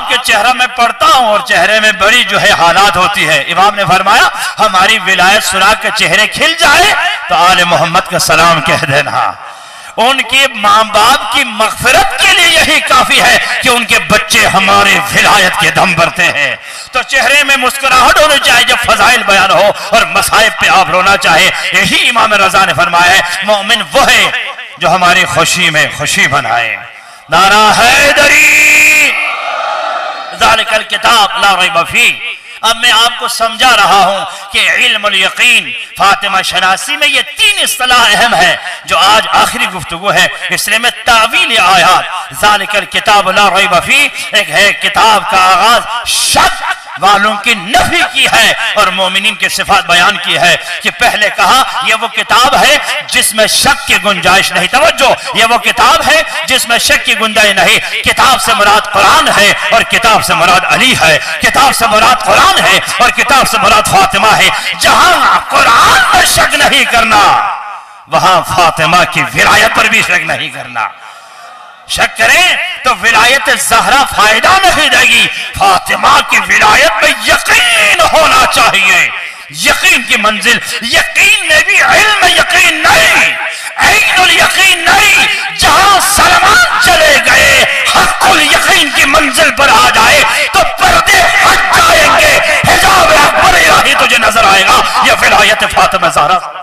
آپ کے چہرہ میں پڑھتا ہوں اور چہرے میں بڑی جو ہے حالات ہوتی ہے. امام نے فرمایا ہماری ولایت سنا کے چہرے کھل جائے تو آل محمد کا سلام کہہ دینا. ان کی ماں باپ کی مغفرت کے لیے یہی کافی ہے کہ ان کے بچے ہمارے ولایت کے دم بھرتے ہیں. تو چہرے میں مسکراہٹ ہونی چاہیے جب فضائل بیان ہو اور مصائب پہ آپ رونا چاہے. یہی امام رضا نے فرمایا ہے مومن وہ ہے جو ہماری خوشی میں خوشی بنائے. نعرہ حیدری ذالک الکتاب لا ریب فیہ. اب میں آپ کو سمجھا رہا ہوں کہ علم الیقین فاطمہ شناسی میں یہ 3 اصطلاح اہم ہے جو آج آخری گفتگو ہے. اس لیے میں تعویل آیات ذالک الکتاب لا ریب فیہ ایک ہے کتاب کا آغاز شک والوں کی نفی کی ہے اور مومنین کے صفات بیان کی ہے کہ پہلے کہا یہ وہ کتاب ہے جس میں شک کی گنجائش نہیں. توجہ, یہ وہ کتاب ہے جس میں شک کی گنجائش نہیں. کتاب سے مراد قرآن ہے اور کتاب سے مراد علی ہے. کتاب سے مراد قرآن ہے اور کتاب سے مراد فاطمہ ہے. جہاں قرآن پر شک نہیں کرنا وہاں فاطمہ کی ولایت پر بھی شک نہیں کرنا. شک کریں تو ولایت زہرا فائدہ نہیں دے گی. فاطمہ کی ولایت میں یقین ہونا چاہیے. یقین کی منزل, یقین میں بھی علم یقین نہیں, عین الیقین نہیں. جہاں سلمان چلے گئے حق الیقین کی منزل پر آ جائے تو پردے ہٹ جائیں گے, حجاب اکبر الہی تجھے نظر آئے گا. یہ ولایت فاطمہ زہرا.